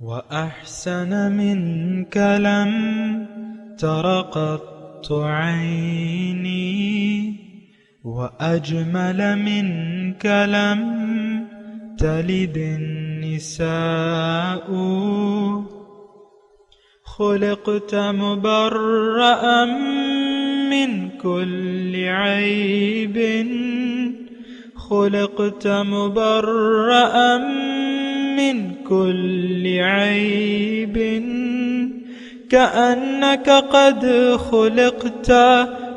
وأحسن منك لم تر قط عيني، وأجمل منك لم تلد النساء. خلقت مبرأ من كل عيب، خلقت مبرأ من كل عيب، كأنك قد خلقت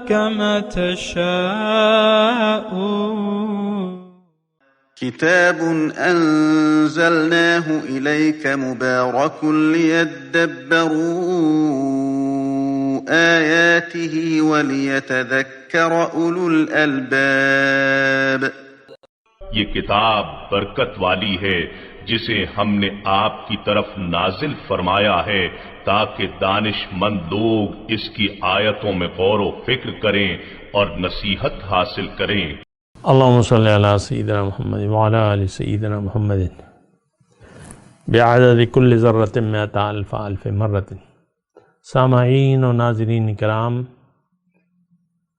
كما تشاء. كتاب أنزلناه إليك مبارك ليدبروا آياته وليتذكر أولو الألباب. یہ کتاب برکت والی ہے جسے ہم نے آپ کی طرف نازل فرمایا ہے تاکہ دانش مند لوگ اس کی آیتوں میں غور و فکر کریں اور نصیحت حاصل کریں۔ اللہم صلی علی سیدنا محمد وعلی آل سیدنا محمد بعدد کل ذرۃ مئۃ الف الف مرۃ۔ سامعین و ناظرین کرام،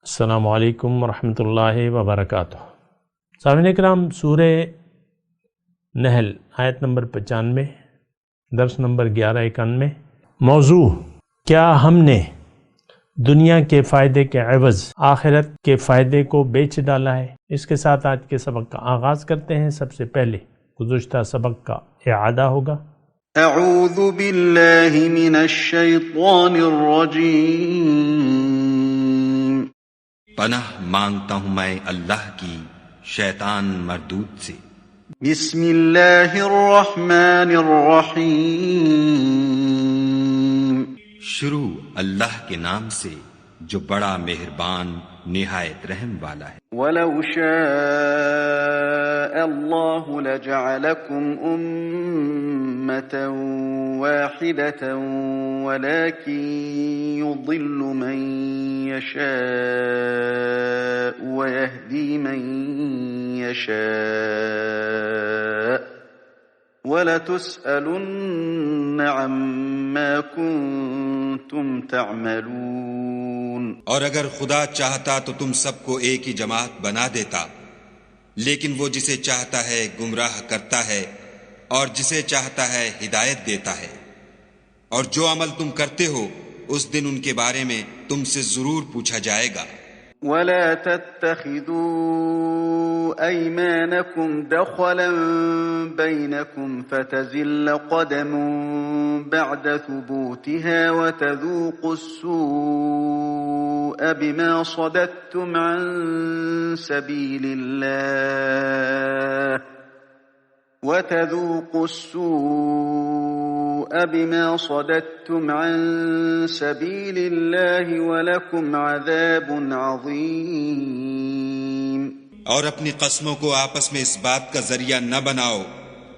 السلام علیکم ورحمۃ اللہ وبرکاتہ۔ سامعین کرام، سورہ نحل آیت نمبر 95، درس نمبر 1191۔ موضوع: کیا ہم نے دنیا کے فائدے کے عوض آخرت کے فائدے کو بیچ ڈالا ہے؟ اس کے ساتھ آج کے سبق کا آغاز کرتے ہیں۔ سب سے پہلے گزشتہ سبق کا اعادہ ہوگا۔ اعوذ باللہ من الشیطان الرجیم۔ پناہ مانگتا ہوں میں اللہ کی شیطان مردود سے۔ بسم اللہ الرحمن الرحیم۔ شروع اللہ کے نام سے جو بڑا مہربان نہایت رحم والا ہے۔ وَلَوْ شَاءَ اللَّهُ لَجَعَلَكُمْ أُمَّةً وَاحِدَةً وَلَكِنْ يُضِلُّ مَنْ يَشَاءُ وَيَهْدِي مَنْ يَشَاءُ وَلَتُسْأَلُنَّ عَمَّا كُنْتُمْ تَعْمَلُونَ۔ اور اگر خدا چاہتا تو تم سب کو ایک ہی جماعت بنا دیتا، لیکن وہ جسے چاہتا ہے گمراہ کرتا ہے اور جسے چاہتا ہے ہدایت دیتا ہے۔ اور جو عمل تم کرتے ہو اس دن ان کے بارے میں تم سے ضرور پوچھا جائے گا۔ وَلَا تَتَّخِذُوا أَيْمَانَكُمْ دَخَلًا بَيْنَكُمْ فَتَزِلَّ قَدَمٌ بَعْدَ ثُبُوتِهَا وَتَذُوقُوا السُّوءَ بِمَا صَدَدتُّمْ عَن سَبِيلِ اللَّهِ وَتَذُوقُوا السُّوءَ بِمَا صَدَدتُّمْ عَن سَبِيلِ اللَّهِ وَلَكُمْ عَذَابٌ عَظِيمٌ۔ اور اپنی قسموں کو آپس میں اس بات کا ذریعہ نہ بناؤ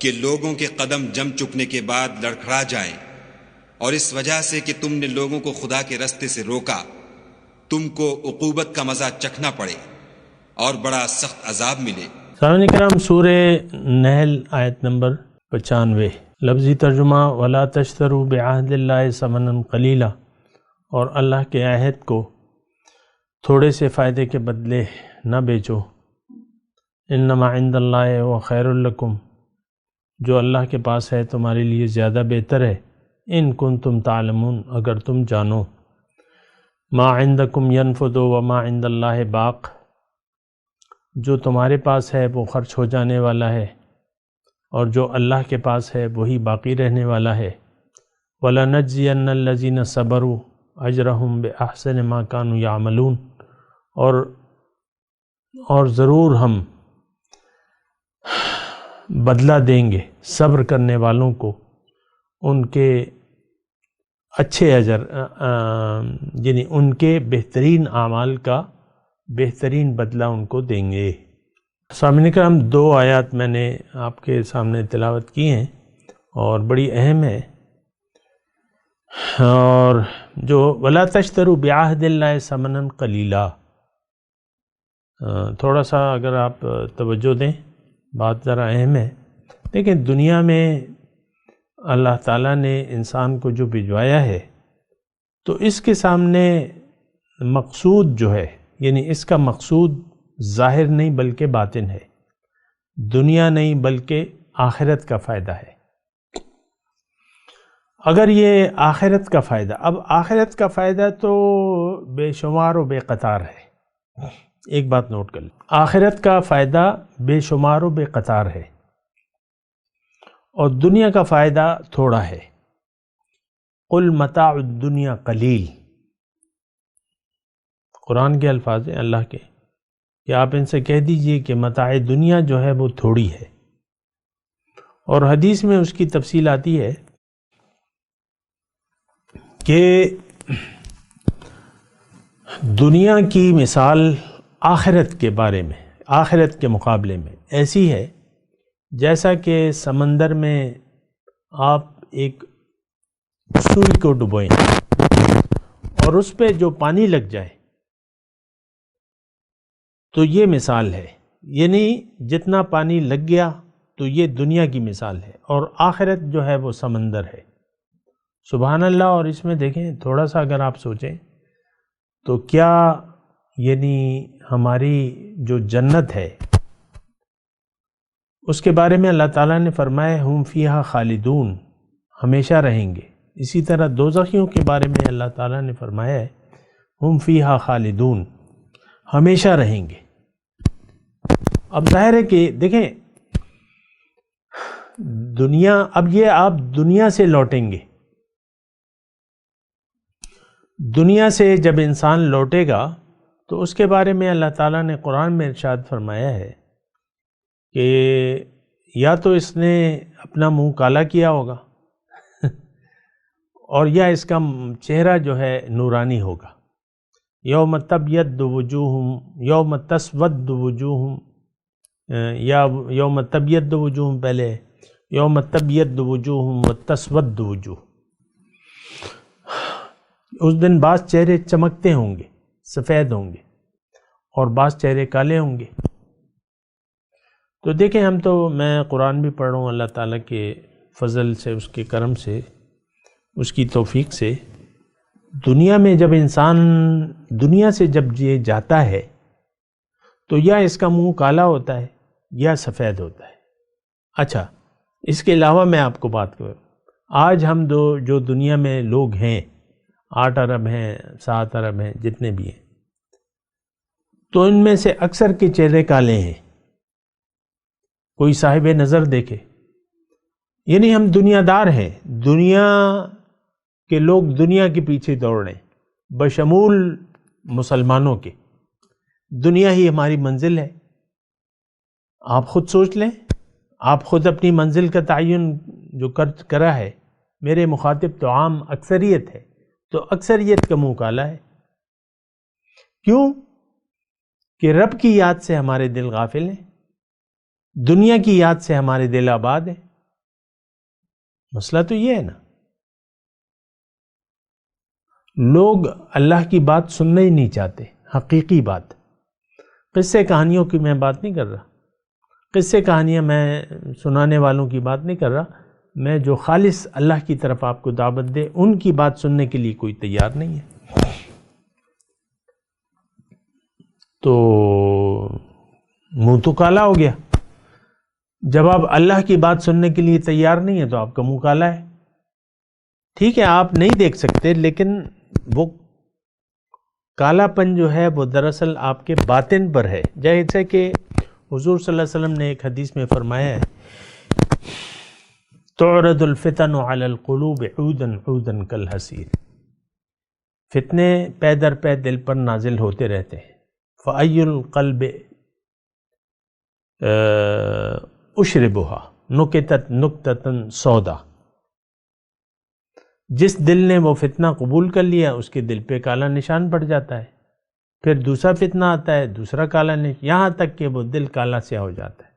کہ لوگوں کے قدم جم چکنے کے بعد لڑکھڑا جائیں، اور اس وجہ سے کہ تم نے لوگوں کو خدا کے رستے سے روکا تم کو عقوبت کا مزہ چکھنا پڑے اور بڑا سخت عذاب ملے۔ سامعین کرام، سورہ نحل آیت نمبر 95، لفظی ترجمہ: وَلَا تَشْتَرُوا بِعَهْدِ اللَّهِ ثَمَنًا قَلِيلًا، اور اللہ کے عہد کو تھوڑے سے فائدے کے بدلے نہ بیچو۔ انما عند اللہ و خیر لکم، جو اللہ کے پاس ہے تمہارے لیے زیادہ بہتر ہے۔ ان کنتم تعلمون، اگر تم جانو۔ ما عندکم ینفد وما عند اللہ باق، جو تمہارے پاس ہے وہ خرچ ہو جانے والا ہے، اور جو اللہ کے پاس ہے وہی باقی رہنے والا ہے۔ وَلَنَجْزِيَنَّ الَّذِينَ صَبَرُوا أَجْرَهُمْ بِأَحْسَنِ مَا كَانُوا يَعْمَلُونَ، اور ضرور ہم بدلہ دیں گے صبر کرنے والوں کو ان کے اچھے اجر، یعنی ان کے بہترین اعمال کا بہترین بدلہ ان کو دیں گے۔ سامعین کرام، 2 آیات میں نے آپ کے سامنے تلاوت کی ہیں اور بڑی اہم ہے، اور جو وَلَا تَشْتَرُوا بِعَهْدِ اللَّهِ ثَمَنًا قَلِيلًا، تھوڑا سا اگر آپ توجہ دیں، بات ذرا اہم ہے۔ دیکھیں، دنیا میں اللہ تعالیٰ نے انسان کو جو بھجوایا ہے تو اس کے سامنے مقصود جو ہے، یعنی اس کا مقصود ظاہر نہیں بلکہ باطن ہے، دنیا نہیں بلکہ آخرت کا فائدہ ہے۔ اگر یہ آخرت کا فائدہ، اب آخرت کا فائدہ تو بے شمار و بے قطار ہے، ایک بات نوٹ کر لیں، آخرت کا فائدہ بے شمار و بے قطار ہے اور دنیا کا فائدہ تھوڑا ہے۔ قل متاع الدنیا قلیل، قرآن کے الفاظ ہیں اللہ کے، کہ آپ ان سے کہہ دیجئے کہ متاع دنیا جو ہے وہ تھوڑی ہے، اور حدیث میں اس کی تفصیل آتی ہے کہ دنیا کی مثال آخرت کے بارے میں، آخرت کے مقابلے میں ایسی ہے جیسا کہ سمندر میں آپ ایک سوئی کو ڈبوئیں اور اس پہ جو پانی لگ جائے تو یہ مثال ہے، یعنی جتنا پانی لگ گیا تو یہ دنیا کی مثال ہے، اور آخرت جو ہے وہ سمندر ہے۔ سبحان اللہ۔ اور اس میں دیکھیں تھوڑا سا اگر آپ سوچیں تو کیا یعنی ہماری جو جنت ہے اس کے بارے میں اللہ تعالیٰ نے فرمایا ہم فیہا خالدون، ہمیشہ رہیں گے۔ اسی طرح دوزخیوں کے بارے میں اللہ تعالیٰ نے فرمایا ہے ہم فیہا خالدون، ہمیشہ رہیں گے۔ اب ظاہر ہے کہ دیکھیں دنیا، اب یہ آپ دنیا سے لوٹیں گے، دنیا سے جب انسان لوٹے گا تو اس کے بارے میں اللہ تعالیٰ نے قرآن میں ارشاد فرمایا ہے کہ یا تو اس نے اپنا منہ کالا کیا ہوگا اور یا اس کا چہرہ جو ہے نورانی ہوگا۔ یوم تبیض وجوہم یوم تسود وجوہم، یا یوم تبیض وجوہم پہلے ہے، یوم تبیض وجوہم وتسود وجوہ، اس دن بعض چہرے چمکتے ہوں گے، سفید ہوں گے، اور بعض چہرے کالے ہوں گے۔ تو دیکھیں ہم تو، میں قرآن بھی پڑھ رہا ہوں، اللہ تعالیٰ کے فضل سے، اس کے کرم سے، اس کی توفیق سے، دنیا میں جب انسان دنیا سے جب یہ جاتا ہے تو یا اس کا منہ کالا ہوتا ہے یا سفید ہوتا ہے۔ اچھا، اس کے علاوہ میں آپ کو بات کروں، آج ہم جو دنیا میں لوگ ہیں، 8 ارب ہیں، 7 ارب ہیں، جتنے بھی ہیں، تو ان میں سے اکثر کے چہرے کالے ہیں۔ کوئی صاحب نظر دیکھے، یعنی ہم دنیا دار ہیں، دنیا کے لوگ دنیا کے پیچھے دوڑ رہے ہیں، بشمول مسلمانوں کے، دنیا ہی ہماری منزل ہے۔ آپ خود سوچ لیں، آپ خود اپنی منزل کا تعین جو کرا ہے، میرے مخاطب تو عام اکثریت ہے، تو اکثریت کا منہ کالا ہے۔ کیوں؟ کہ رب کی یاد سے ہمارے دل غافل ہیں، دنیا کی یاد سے ہمارے دل آباد ہیں۔ مسئلہ تو یہ ہے نا، لوگ اللہ کی بات سننا ہی نہیں چاہتے، حقیقی بات۔ قصے کہانیوں کی میں بات نہیں کر رہا، قصے کہانیاں میں سنانے والوں کی بات نہیں کر رہا، میں جو خالص اللہ کی طرف آپ کو دعوت دے ان کی بات سننے کے لیے کوئی تیار نہیں ہے۔ تو منہ تو کالا ہو گیا، جب آپ اللہ کی بات سننے کے لیے تیار نہیں ہے تو آپ کا منہ کالا ہے۔ ٹھیک ہے، آپ نہیں دیکھ سکتے، لیکن وہ کالا پن جو ہے وہ دراصل آپ کے باطن پر ہے، جیسے کہ حضور صلی اللہ علیہ وسلم نے ایک حدیث میں فرمایا ہے تعرض الفتن علی القلوب عودا عودا کالحصیر، فتنے پے در پے دل پر نازل ہوتے رہتے ہیں۔ فأی القلب اشربھا نکتت نکتۃ سودا، جس دل نے وہ فتنہ قبول کر لیا اس کے دل پہ کالا نشان پڑ جاتا ہے، پھر دوسرا فتنہ آتا ہے، دوسرا کالا نشان، یہاں تک کہ وہ دل کالا سیاہ ہو جاتا ہے۔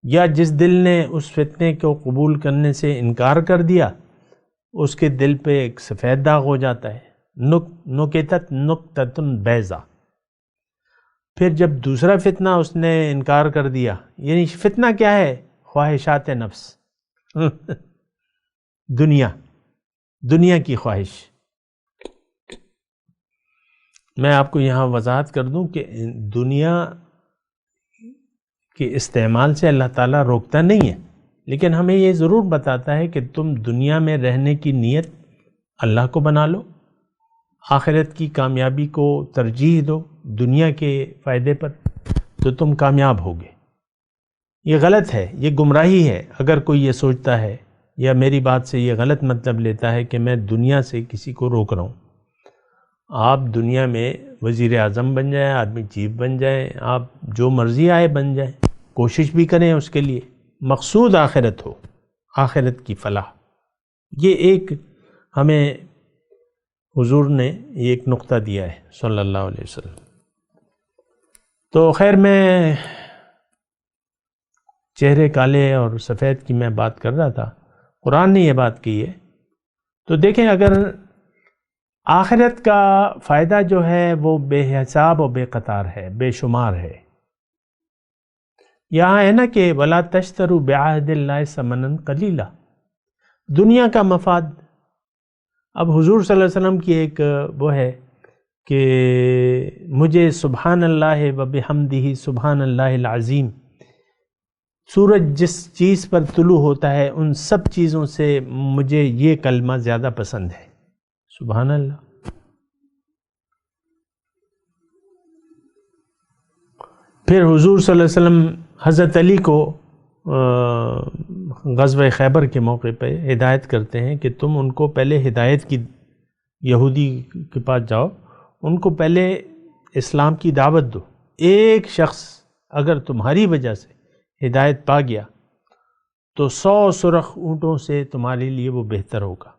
یا جس دل نے اس فتنے کو قبول کرنے سے انکار کر دیا اس کے دل پہ ایک سفید داغ ہو جاتا ہے، نکتت نکتۃ بیضا۔ پھر جب دوسرا فتنہ اس نے انکار کر دیا، یعنی فتنہ کیا ہے؟ خواہشات نفس دنیا کی خواہش. میں آپ کو یہاں وضاحت کر دوں کہ دنیا کے استعمال سے اللہ تعالیٰ روکتا نہیں ہے، لیکن ہمیں یہ ضرور بتاتا ہے کہ تم دنیا میں رہنے کی نیت اللہ کو بنا لو، آخرت کی کامیابی کو ترجیح دو دنیا کے فائدے پر، تو تم کامیاب ہوگے. یہ غلط ہے، یہ گمراہی ہے اگر کوئی یہ سوچتا ہے یا میری بات سے یہ غلط مطلب لیتا ہے کہ میں دنیا سے کسی کو روک رہا ہوں. آپ دنیا میں وزیر اعظم بن جائیں، آرمی چیف بن جائیں، آپ جو مرضی آئے بن جائیں، کوشش بھی کریں اس کے لیے، مقصود آخرت ہو، آخرت کی فلاح. یہ ایک ہمیں حضور نے ایک نقطہ دیا ہے صلی اللہ علیہ وسلم. تو خیر، میں چہرے کالے اور سفید کی میں بات کر رہا تھا، قرآن نے یہ بات کی ہے. تو دیکھیں، اگر آخرت کا فائدہ جو ہے وہ بے حساب و بے قطار ہے، بے شمار ہے. یہاں ہے نا کہ وَلَا تَشْتَرُوا بِعَهْدِ اللَّهِ ثَمَنًا قَلِيلًا، دنیا کا مفاد. اب حضور صلی اللہ علیہ وسلم کی ایک وہ ہے کہ مجھے سبحان اللہ و بحمدہ سبحان اللہ العظیم، سورج جس چیز پر طلوع ہوتا ہے ان سب چیزوں سے مجھے یہ کلمہ زیادہ پسند ہے، سبحان اللہ. پھر حضور صلی اللہ علیہ وسلم حضرت علی کو غزوہ خیبر کے موقع پہ ہدایت کرتے ہیں کہ تم ان کو پہلے ہدایت کی، یہودی کے پاس جاؤ، ان کو پہلے اسلام کی دعوت دو. ایک شخص اگر تمہاری وجہ سے ہدایت پا گیا تو 100 سرخ اونٹوں سے تمہارے لیے وہ بہتر ہوگا.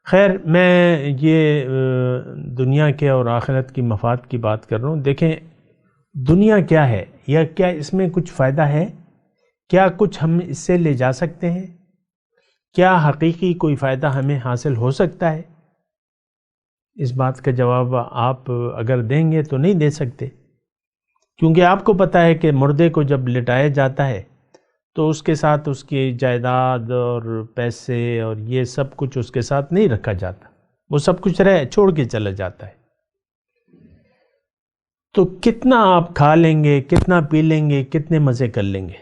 خیر، میں یہ دنیا کے اور آخرت کی مفاد کی بات کر رہا ہوں. دیکھیں، دنیا کیا ہے، یا کیا اس میں کچھ فائدہ ہے؟ کیا کچھ ہم اس سے لے جا سکتے ہیں؟ کیا حقیقی کوئی فائدہ ہمیں حاصل ہو سکتا ہے؟ اس بات کا جواب آپ اگر دیں گے تو نہیں دے سکتے، کیونکہ آپ کو پتہ ہے کہ مردے کو جب لٹایا جاتا ہے تو اس کے ساتھ اس کی جائیداد اور پیسے اور یہ سب کچھ اس کے ساتھ نہیں رکھا جاتا، وہ سب کچھ چھوڑ کے چلا جاتا ہے. تو کتنا آپ کھا لیں گے، کتنا پی لیں گے، کتنے مزے کر لیں گے.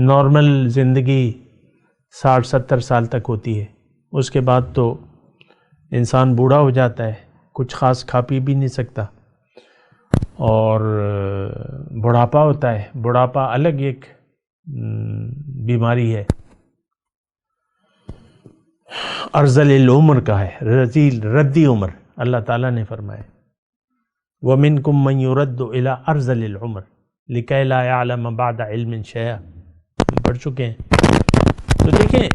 نارمل زندگی 60-70 سال تک ہوتی ہے، اس کے بعد تو انسان بوڑھا ہو جاتا ہے، کچھ خاص کھا پی بھی نہیں سکتا، اور بڑھاپا ہوتا ہے. بڑھاپا الگ ایک بیماری ہے، ارذل العمر کا ہے، ردی عمر. اللہ تعالیٰ نے فرمایا وَمِنْكُمْ مَنْ يُرَدُّ إِلَىٰ أَرْذَلِ الْعُمْرِ لِكَيْ لَا يَعْلَمَ بَعْدَ عِلْمٍ شَيْئًا، ہم پڑھ چکے ہیں. تو دیکھیں،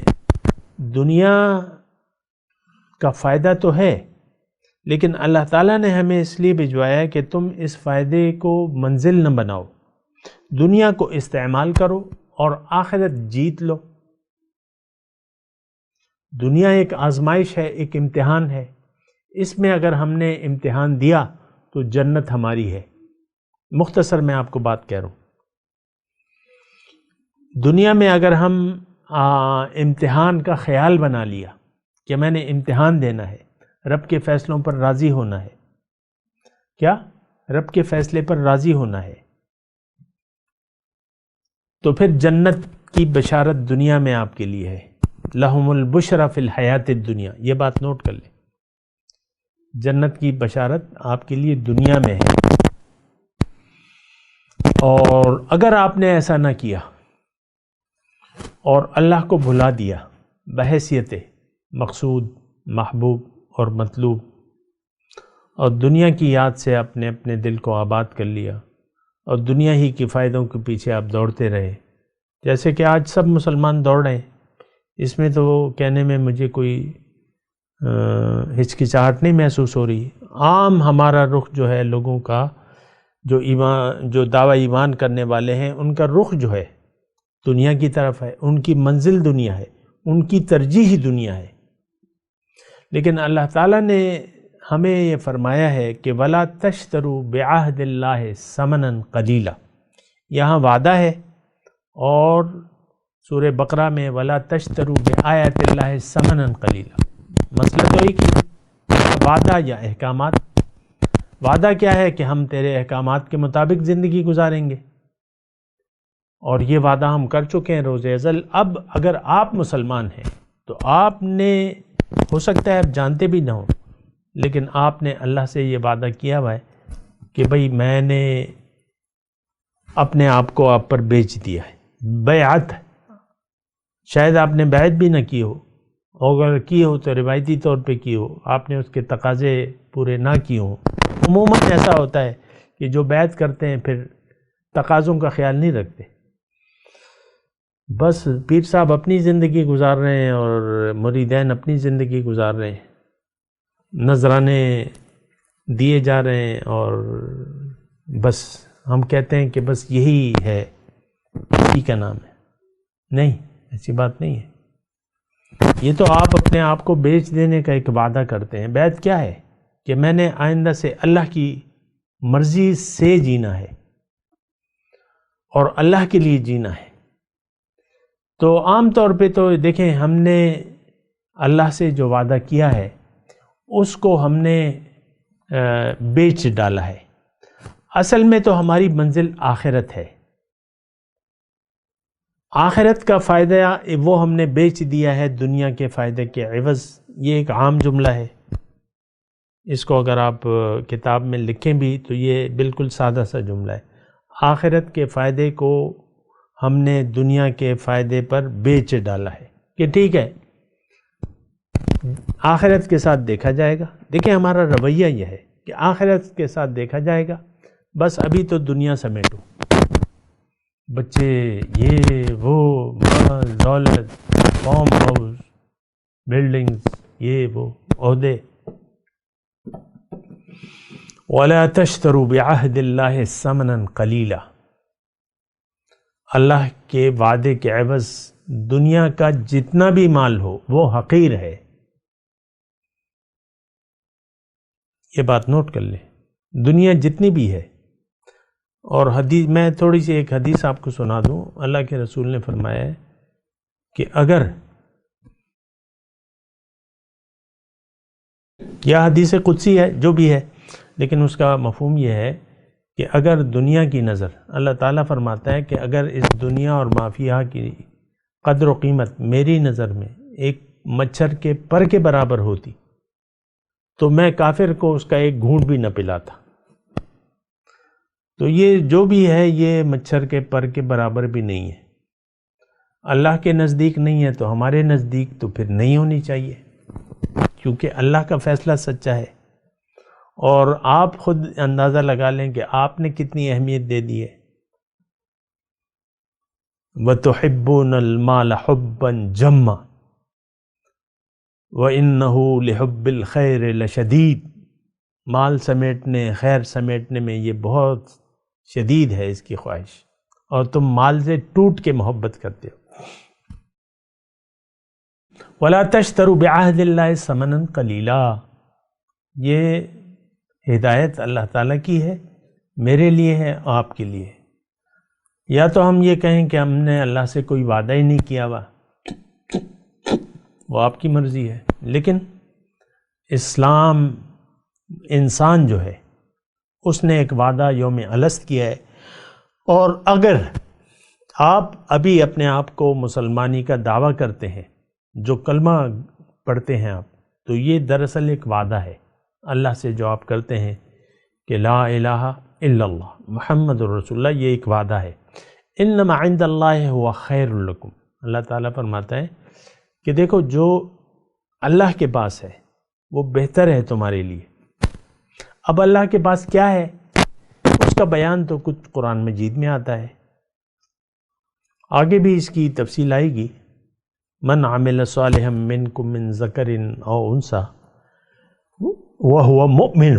دنیا کا فائدہ تو ہے، لیکن اللہ تعالیٰ نے ہمیں اس لیے بھجوایا ہے کہ تم اس فائدے کو منزل نہ بناؤ، دنیا کو استعمال کرو اور آخرت جیت لو. دنیا ایک آزمائش ہے، ایک امتحان ہے. اس میں اگر ہم نے امتحان دیا تو جنت ہماری ہے. مختصر میں آپ کو بات کہہ رہا ہوں، دنیا میں اگر ہم امتحان کا خیال بنا لیا کہ میں نے امتحان دینا ہے، رب کے فیصلوں پر راضی ہونا ہے، کیا رب کے فیصلے پر راضی ہونا ہے، تو پھر جنت کی بشارت دنیا میں آپ کے لیے ہے. لہم البشری فی الحیات الدنیا، یہ بات نوٹ کر لیں، جنت کی بشارت آپ کے لیے دنیا میں ہے. اور اگر آپ نے ایسا نہ کیا اور اللہ کو بھلا دیا بحیثیت مقصود، محبوب اور مطلوب، اور دنیا کی یاد سے اپنے دل کو آباد کر لیا اور دنیا ہی کے فائدوں کے پیچھے آپ دوڑتے رہے، جیسے کہ آج سب مسلمان دوڑ رہے ہیں. اس میں تو کہنے میں مجھے کوئی ہچکچاہٹ نہیں محسوس ہو رہی. عام ہمارا رخ جو ہے، لوگوں کا جو دعویٰ ایمان کرنے والے ہیں، ان کا رخ جو ہے دنیا کی طرف ہے، ان کی منزل دنیا ہے، ان کی ترجیح دنیا ہے. لیکن اللہ تعالیٰ نے ہمیں یہ فرمایا ہے کہ وَلَا تَشْتَرُوا بِعَهْدِ اللَّهِ ثَمَنًا قَلِيلًا، یہاں وعدہ ہے اور سورہ بقرہ میں وَلَا تَشْتَرُوا بِآیَاتِ اللَّهِ ثَمَنًا قَلِيلًا۔ مسئلہ تو ایک ہی، وعدہ یا احکامات۔ وعدہ کیا ہے کہ ہم تیرے احکامات کے مطابق زندگی گزاریں گے، اور یہ وعدہ ہم کر چکے ہیں روز ازل۔ اب اگر آپ مسلمان ہیں تو آپ نے، ہو سکتا ہے آپ جانتے بھی نہ ہوں، لیکن آپ نے اللہ سے یہ وعدہ کیا ہوا ہے کہ بھئی میں نے اپنے آپ کو آپ پر بیچ دیا ہے، بیعت۔ شاید آپ نے بیعت بھی نہ کی ہو، اور اگر کی ہو تو روایتی طور پہ کی ہو، آپ نے اس کے تقاضے پورے نہ کیے ہوں۔ عموماً ایسا ہوتا ہے کہ جو بیعت کرتے ہیں پھر تقاضوں کا خیال نہیں رکھتے، بس پیر صاحب اپنی زندگی گزار رہے ہیں اور مریدین اپنی زندگی گزار رہے ہیں، نذرانے دیے جا رہے ہیں، اور بس ہم کہتے ہیں کہ بس یہی ہے، اسی کا نام ہے۔ نہیں، ایسی بات نہیں ہے۔ یہ تو آپ اپنے آپ کو بیچ دینے کا ایک وعدہ کرتے ہیں۔ بیعت کیا ہے کہ میں نے آئندہ سے اللہ کی مرضی سے جینا ہے اور اللہ کے لیے جینا ہے۔ تو عام طور پہ تو دیکھیں، ہم نے اللہ سے جو وعدہ کیا ہے اس کو ہم نے بیچ ڈالا ہے۔ اصل میں تو ہماری منزل آخرت ہے، آخرت کا فائدہ وہ ہم نے بیچ دیا ہے دنیا کے فائدے کے عوض۔ یہ ایک عام جملہ ہے، اس کو اگر آپ کتاب میں لکھیں بھی تو یہ بالکل سادہ سا جملہ ہے۔ آخرت کے فائدے کو ہم نے دنیا کے فائدے پر بیچ ڈالا ہے کہ ٹھیک ہے آخرت کے ساتھ دیکھا جائے گا۔ دیکھیں ہمارا رویہ یہ ہے کہ آخرت کے ساتھ دیکھا جائے گا، بس ابھی تو دنیا سمیٹو، بچے، یہ وہ، مال دولت، فارم ہاؤس، بلڈنگز، یہ وہ، عہدے۔ وَلَا تَشْتَرُوا بِعَهْدِ اللَّهِ ثَمَنًا قَلِيلًا۔ اللہ کے وعدے کے عوض دنیا کا جتنا بھی مال ہو وہ حقیر ہے۔ یہ بات نوٹ کر لیں، دنیا جتنی بھی ہے۔ اور حدیث، میں تھوڑی سی ایک حدیث آپ کو سنا دوں۔ اللہ کے رسول نے فرمایا ہے کہ اگر، یا حدیث قدسی ہے جو بھی ہے، لیکن اس کا مفہوم یہ ہے کہ اگر دنیا کی نظر، اللہ تعالیٰ فرماتا ہے کہ اگر اس دنیا اور ما فیہا کی قدر و قیمت میری نظر میں ایک مچھر کے پر کے برابر ہوتی تو میں کافر کو اس کا ایک گھونٹ بھی نہ پلاتا۔ تو یہ جو بھی ہے یہ مچھر کے پر کے برابر بھی نہیں ہے۔ اللہ کے نزدیک نہیں ہے تو ہمارے نزدیک تو پھر نہیں ہونی چاہیے، کیونکہ اللہ کا فیصلہ سچا ہے۔ اور آپ خود اندازہ لگا لیں کہ آپ نے کتنی اہمیت دے دی ہے۔ وَتُحِبُّونَ الْمَالَ حُبًّا جَمًّا وَإِنَّهُ لِحُبِّ الْخَيْرِ لَشَدِيدٌ۔ مال سمیٹنے، خیر سمیٹنے میں یہ بہت شدید ہے اس کی خواہش، اور تم مال سے ٹوٹ کے محبت کرتے ہو۔ وَلَا تَشْتَرُوا بِعَهْدِ اللَّهِ ثَمَنًا قَلِيلًا۔ یہ ہدایت اللہ تعالیٰ کی ہے، میرے لیے ہے، آپ کے لیے۔ یا تو ہم یہ کہیں کہ ہم نے اللہ سے کوئی وعدہ ہی نہیں کیا ہوا، وہ آپ کی مرضی ہے، لیکن اسلام، انسان جو ہے اس نے ایک وعدہ یوم الست کیا ہے۔ اور اگر آپ ابھی اپنے آپ کو مسلمانی کا دعویٰ کرتے ہیں، جو کلمہ پڑھتے ہیں آپ، تو یہ دراصل ایک وعدہ ہے اللہ سے جو آپ کرتے ہیں کہ لا الہ الا اللہ محمد الرسول اللہ، یہ ایک وعدہ ہے۔ انما عند اللہ هو خیر لکم۔ اللہ تعالیٰ فرماتا ہے کہ دیکھو جو اللہ کے پاس ہے وہ بہتر ہے تمہارے لیے۔ اب اللہ کے پاس کیا ہے اس کا بیان تو کچھ قرآن مجید میں آتا ہے، آگے بھی اس کی تفصیل آئے گی۔ من عمل صالحا منکم من ذکر او انثی وهو مؤمن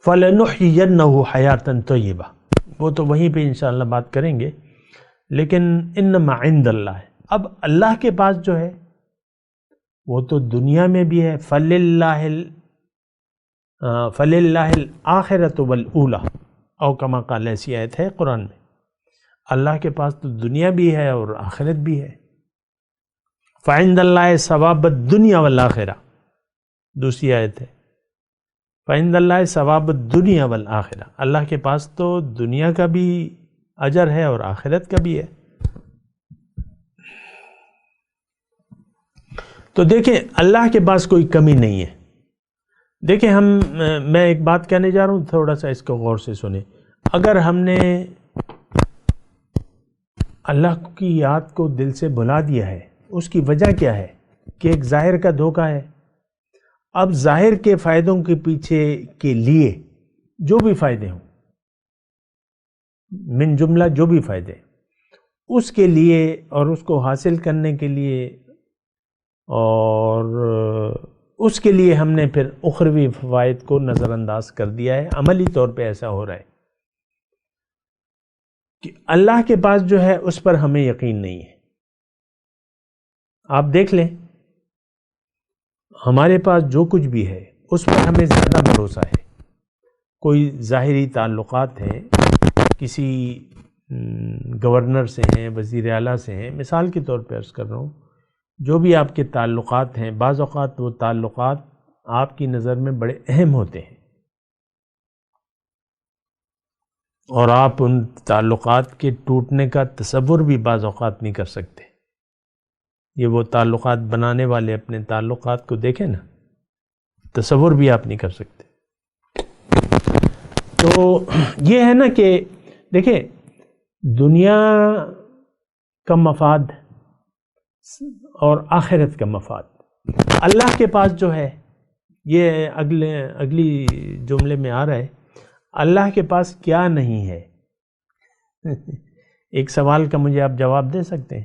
فلنحیینہ حیاتا طیبہ، وہ تو وہیں پہ انشاءاللہ بات کریں گے، لیکن انما عند اللہ، اب اللہ کے پاس جو ہے وہ تو دنیا میں بھی ہے، فللہ الآخرۃ والأولی، او کما قال، ایسی آیت ہے قرآن میں۔ اللہ کے پاس تو دنیا بھی ہے اور آخرت بھی ہے۔ فعند اللہ ثواب الدنیا والآخرہ، دوسری آیت ہے، فعند اللہ ثواب الدنیا والآخرہ، اللہ کے پاس تو دنیا کا بھی اجر ہے اور آخرت کا بھی ہے۔ تو دیکھیں اللہ کے پاس کوئی کمی نہیں ہے۔ دیکھیں میں ایک بات کہنے جا رہا ہوں، تھوڑا سا اس کو غور سے سنیں۔ اگر ہم نے اللہ کی یاد کو دل سے بھلا دیا ہے، اس کی وجہ کیا ہے؟ کہ ایک ظاہر کا دھوکہ ہے۔ اب ظاہر کے فائدوں کے پیچھے کے لیے جو بھی فائدے ہوں، من جملہ جو بھی فائدے، اس کے لیے اور اس کو حاصل کرنے کے لیے اور اس کے لیے ہم نے پھر اخروی فوائد کو نظر انداز کر دیا ہے۔ عملی طور پہ ایسا ہو رہا ہے کہ اللہ کے پاس جو ہے اس پر ہمیں یقین نہیں ہے۔ آپ دیکھ لیں، ہمارے پاس جو کچھ بھی ہے اس پر ہمیں زیادہ بھروسہ ہے۔ کوئی ظاہری تعلقات ہیں، کسی گورنر سے ہیں، وزیر اعلیٰ سے ہیں، مثال کے طور پہ عرض کر رہا ہوں، جو بھی آپ کے تعلقات ہیں، بعض اوقات وہ تعلقات آپ کی نظر میں بڑے اہم ہوتے ہیں اور آپ ان تعلقات کے ٹوٹنے کا تصور بھی بعض اوقات نہیں کر سکتے۔ یہ وہ تعلقات بنانے والے اپنے تعلقات کو دیکھیں نا، تصور بھی آپ نہیں کر سکتے۔ تو یہ ہے نا کہ دیکھیں، دنیا کا مفاد اور آخرت کا مفاد اللہ کے پاس جو ہے، یہ اگلی جملے میں آ رہا ہے، اللہ کے پاس کیا نہیں ہے؟ ایک سوال کا مجھے آپ جواب دے سکتے ہیں؟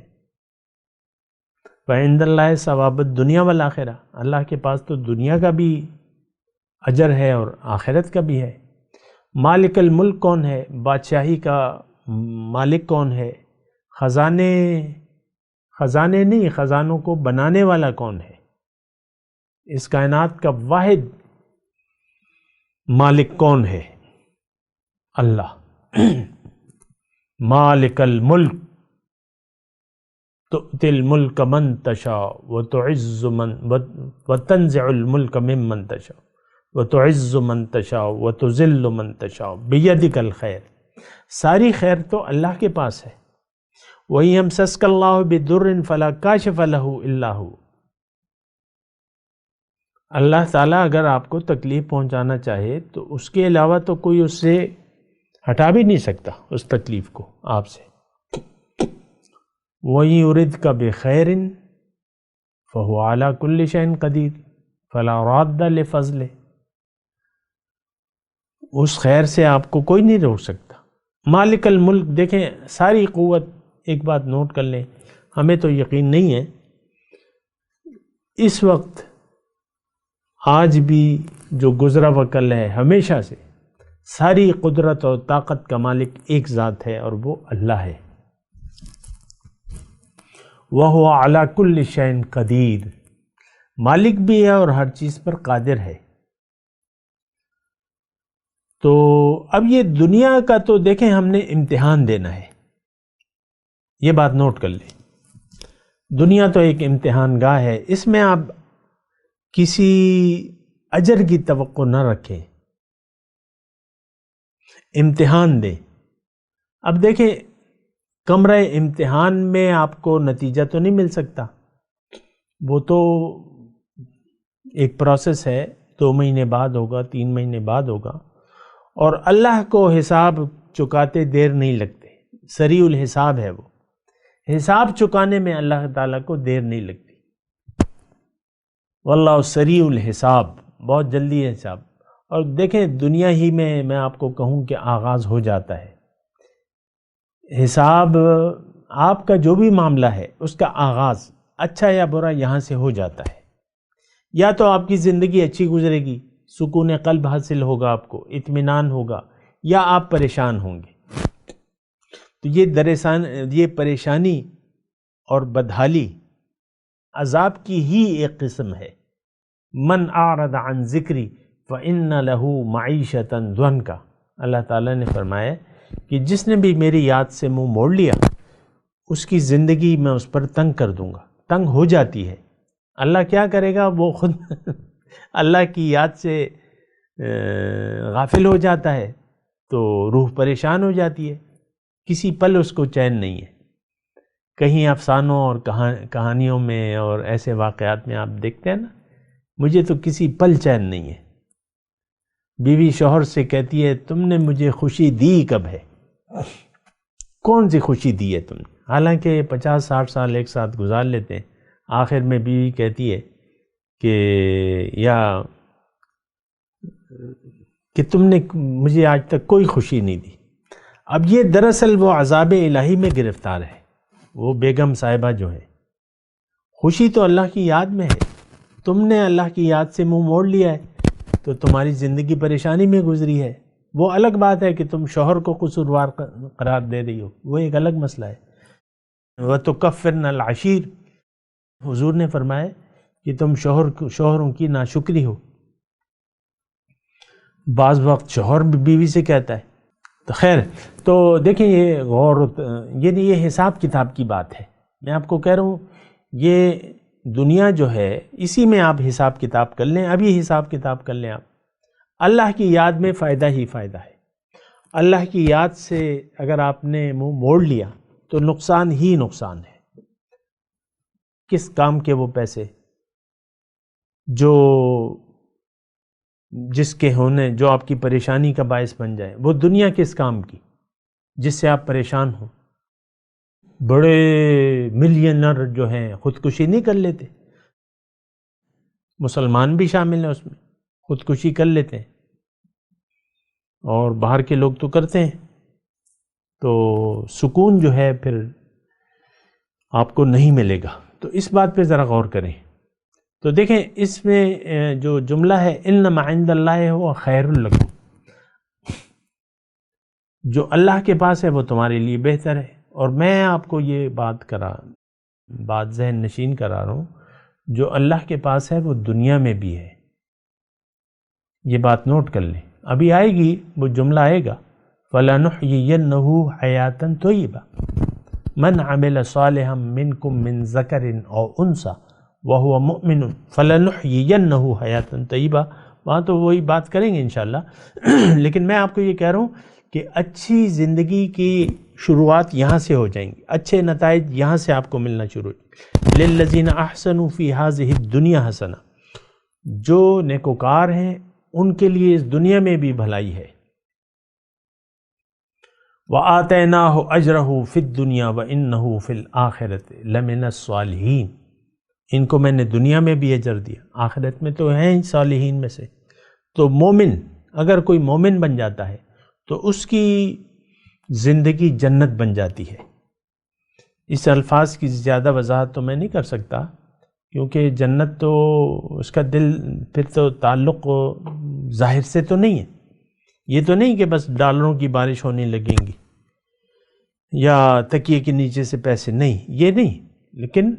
وَعِندَ اللَّهِ ثواب الدنیا والآخرہ، اللہ کے پاس تو دنیا کا بھی اجر ہے اور آخرت کا بھی ہے۔ مالک الملک کون ہے؟ بادشاہی کا مالک کون ہے؟ خزانے نہیں، خزانوں کو بنانے والا کون ہے؟ اس کائنات کا واحد مالک کون ہے؟ اللہ۔ مالک الملک تؤتی الملک من تشاء وتعز وتنزع الملک ممن تشاء وتعز من تشاء وتذل من تشاء بیدک الخیر۔ ساری خیر تو اللہ کے پاس ہے۔ وَإِن يَمْسَسْكَ اللَّهُ بِضُرٍّ فَلَا كَاشِفَ لَهُ إِلَّا هُوَ۔ اللہ تعالیٰ اگر آپ کو تکلیف پہنچانا چاہے تو اس کے علاوہ تو کوئی اس سے ہٹا بھی نہیں سکتا اس تکلیف کو آپ سے۔ وَإِن يُرِدْكَ بِخَيْرٍ فَهُوَ عَلَى كُلِّ شَيْءٍ قَدِيرٌ فَلَا رَادَّ لِفَضْلِهِ۔ اس خیر سے آپ کو کوئی نہیں روک سکتا۔ مالک الملک، دیکھیں ساری قوت، ایک بات نوٹ کر لیں، ہمیں تو یقین نہیں ہے اس وقت، آج بھی جو گزرا وکل ہے، ہمیشہ سے ساری قدرت اور طاقت کا مالک ایک ذات ہے اور وہ اللہ ہے۔ وَهُوَ عَلَى كُلِّ شَيْءٍ قَدِيرٌ، مالک بھی ہے اور ہر چیز پر قادر ہے۔ تو اب یہ دنیا کا تو دیکھیں ہم نے امتحان دینا ہے، یہ بات نوٹ کر لیں۔ دنیا تو ایک امتحان گاہ ہے، اس میں آپ کسی اجر کی توقع نہ رکھیں، امتحان دیں۔ اب دیکھیں کمرہ امتحان میں آپ کو نتیجہ تو نہیں مل سکتا، وہ تو ایک پروسیس ہے، 2 مہینے بعد ہوگا، 3 مہینے بعد ہوگا، اور اللہ کو حساب چکاتے دیر نہیں لگتے، سریع الحساب ہے، وہ حساب چکانے میں اللہ تعالیٰ کو دیر نہیں لگتی۔ واللہ سریع الحساب، بہت جلدی ہے حساب۔ اور دیکھیں دنیا ہی میں آپ کو کہوں کہ آغاز ہو جاتا ہے حساب، آپ کا جو بھی معاملہ ہے اس کا آغاز اچھا یا برا یہاں سے ہو جاتا ہے۔ یا تو آپ کی زندگی اچھی گزرے گی، سکون قلب حاصل ہوگا، آپ کو اطمینان ہوگا، یا آپ پریشان ہوں گے۔ تو یہ پریشانی اور بدحالی عذاب کی ہی ایک قسم ہے۔ من اعرض عن ذکری فإن له معیشۃ ضنکا، اللہ تعالیٰ نے فرمایا کہ جس نے بھی میری یاد سے منہ موڑ لیا اس کی زندگی میں اس پر تنگ کر دوں گا. تنگ ہو جاتی ہے. اللہ کیا کرے گا؟ وہ خود اللہ کی یاد سے غافل ہو جاتا ہے تو روح پریشان ہو جاتی ہے. کسی پل اس کو چین نہیں ہے. کہیں افسانوں اور کہانیوں میں اور ایسے واقعات میں آپ دیکھتے ہیں نا، مجھے تو کسی پل چین نہیں ہے. بیوی شوہر سے کہتی ہے تم نے مجھے خوشی دی کب ہے؟ کون سی خوشی دی ہے تم نے؟ حالانکہ 50-60 سال ایک ساتھ گزار لیتے ہیں. آخر میں بیوی کہتی ہے کہ تم نے مجھے آج تک کوئی خوشی نہیں دی. اب یہ دراصل وہ عذاب الہی میں گرفتار ہے. وہ بیگم صاحبہ جو ہے، خوشی تو اللہ کی یاد میں ہے. تم نے اللہ کی یاد سے منہ موڑ لیا ہے تو تمہاری زندگی پریشانی میں گزری ہے. وہ الگ بات ہے کہ تم شوہر کو قصوروار قرار دے رہی ہو، وہ ایک الگ مسئلہ ہے. وَتُكَفِّرْنَ الْعَشِيرَ، حضور نے فرمایا کہ تم شوہروں کی ناشکری ہو. بعض وقت شوہر بھی بیوی سے کہتا ہے. تو خیر، تو دیکھیں یہ یہ حساب کتاب کی بات ہے. میں آپ کو کہہ رہا ہوں یہ دنیا جو ہے اسی میں آپ حساب کتاب کر لیں. ابھی حساب کتاب کر لیں آپ. اللہ کی یاد میں فائدہ ہی فائدہ ہے. اللہ کی یاد سے اگر آپ نے منہ موڑ لیا تو نقصان ہی نقصان ہے. کس کام کے وہ پیسے جس کے ہونے جو آپ کی پریشانی کا باعث بن جائے؟ وہ دنیا کس کام کی جس سے آپ پریشان ہو؟ بڑے ملینر جو ہیں خودکشی نہیں کر لیتے. مسلمان بھی شامل ہیں اس میں، خودکشی کر لیتے ہیں. اور باہر کے لوگ تو کرتے ہیں. تو سکون جو ہے پھر آپ کو نہیں ملے گا. تو اس بات پہ ذرا غور کریں. تو دیکھیں اس میں جو جملہ ہے انما عند اللہ هو خیر لکم، جو اللہ کے پاس ہے وہ تمہارے لیے بہتر ہے. اور میں آپ کو یہ بات ذہن نشین کرا رہا ہوں، جو اللہ کے پاس ہے وہ دنیا میں بھی ہے. یہ بات نوٹ کر لیں. ابھی آئے گی وہ جملہ آئے گا فَلَنُحْيِيَنَّهُ حَيَاةً طَيِّبَةً مَنْ عَمِلَ صَالِحًا مِّنْكُم مِّن ذَكَرٍ أَوْ أُنثَىٰ وَهُوَ مُؤْمِنٌ فَلَنُحْيِيَنَّهُ حَيَاةً طَيِّبَةً. وہاں تو وہی بات کریں گے انشاءاللہ. لیکن میں آپ کو یہ کہہ رہا ہوں کہ اچھی زندگی کی شروعات یہاں سے ہو جائیں گی. اچھے نتائج یہاں سے آپ کو ملنا شروع ہو جائیں گے. لِلَّذِينَ أَحْسَنُوا فِي هَذِهِ الدُّنْيَا حَسَنَةٌ، جو نیکوکار ہیں ان کے لیے اس دنیا میں بھی بھلائی ہے. وَآتَيْنَاهُ أَجْرَهُ فِي الدُّنْيَا وَإِنَّهُ فِي الْآخِرَةِ لَمِنَ الصَّالِحِينَ. ان کو میں نے دنیا میں بھی اجر دیا، آخرت میں تو ہیں صالحین میں سے. تو مومن، اگر کوئی مومن بن جاتا ہے تو اس کی زندگی جنت بن جاتی ہے. اس الفاظ کی زیادہ وضاحت تو میں نہیں کر سکتا، کیونکہ جنت تو اس کا دل پھر تو تعلق ظاہر سے تو نہیں ہے. یہ تو نہیں کہ بس ڈالروں کی بارش ہونے لگیں گی یا تکیے کے نیچے سے پیسے، نہیں، یہ نہیں. لیکن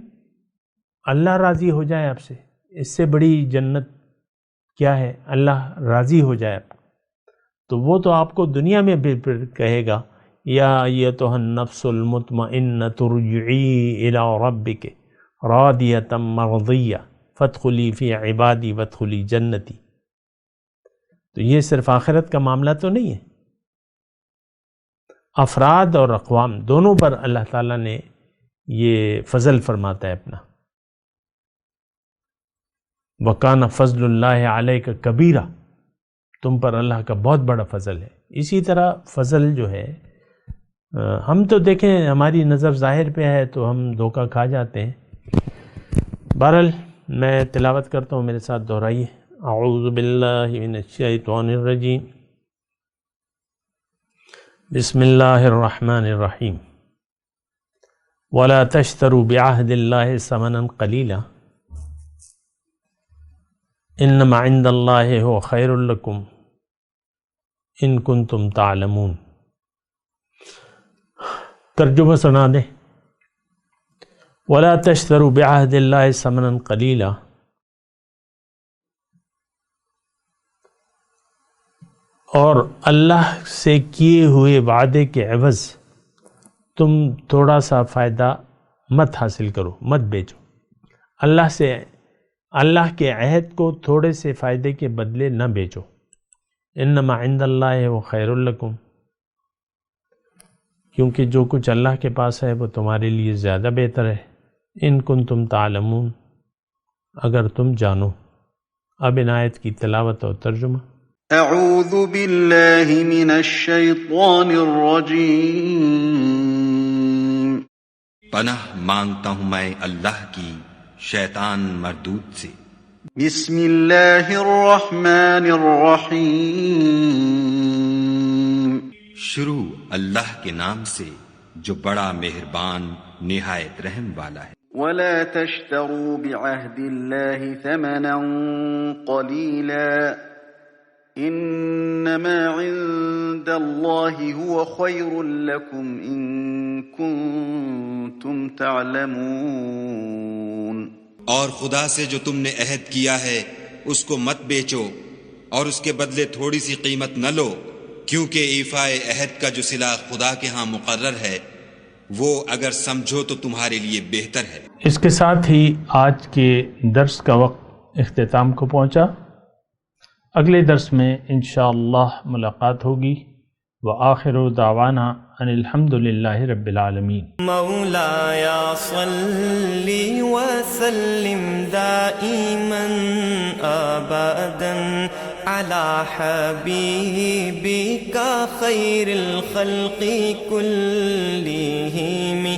اللہ راضی ہو جائے آپ سے، اس سے بڑی جنت کیا ہے؟ اللہ راضی ہو جائے آپ کو. تو وہ تو آپ کو دنیا میں بھی پھر کہے گا یا ایتھا النفس المطمئنۃ ارجعی الی ربک راضیۃ مرضیہ فادخلی فی عبادی وادخلی جنتی. تو یہ صرف آخرت کا معاملہ تو نہیں ہے. افراد اور اقوام دونوں پر اللہ تعالیٰ نے یہ فضل فرماتا ہے اپنا. وَكَانَ فَضْلُ اللَّهِ عَلَيْكَ كَبِيرًا، تم پر اللہ کا بہت بڑا فضل ہے. اسی طرح فضل جو ہے ہم تو دیکھیں ہماری نظر ظاہر پہ ہے تو ہم دھوکہ کھا جاتے ہیں. بہرحال میں تلاوت کرتا ہوں، میرے ساتھ دہرائیے. اعوذ باللہ من الشیطان الرجیم، بسم اللہ الرحمن الرحیم. وَلَا تَشْتَرُوا بِعَهْدِ اللَّهِ ثَمَنًا قَلِيلًا انما عند اللہ هو خیر لکم ان کنتم تعلمون. ترجمہ سنا دیں. ولا تشتروا بعہد اللہ ثمنا قلیلا، اور اللہ سے کیے ہوئے وعدے کے عوض تم تھوڑا سا فائدہ مت حاصل کرو، مت بیچو۔ اللہ کے عہد کو تھوڑے سے فائدے کے بدلے نہ بیچو۔ انما عند اللہ وہ خیر لکم، کیونکہ جو کچھ اللہ کے پاس ہے وہ تمہارے لیے زیادہ بہتر ہے۔ ان کنتم تعلمون، اگر تم جانو۔ اب ان آیت کی تلاوت اور ترجمہ۔ اعوذ باللہ من الشیطان الرجیم، پناہ مانگتا ہوں میں اللہ کی شیطان مردود سے۔ بسم اللہ الرحمن الرحیم، شروع اللہ کے نام سے جو بڑا مہربان نہایت رحم والا ہے۔ ولا تشتروا بعهد الله ثمنا قليلا انما عند الله هو خير لكم ان كنتم تعلمون، اور خدا سے جو تم نے عہد کیا ہے اس کو مت بیچو اور اس کے بدلے تھوڑی سی قیمت نہ لو، کیونکہ ایفائے عہد کا جو صلہ خدا کے ہاں مقرر ہے وہ اگر سمجھو تو تمہارے لیے بہتر ہے۔ اس کے ساتھ ہی آج کے درس کا وقت اختتام کو پہنچا۔ اگلے درس میں انشاءاللہ ملاقات ہوگی۔ وآخر دعوانا ان الحمد للہ رب العالمین۔ مولاي صل وسلم دائما ابدا على حبيبك خير الخلق كلهم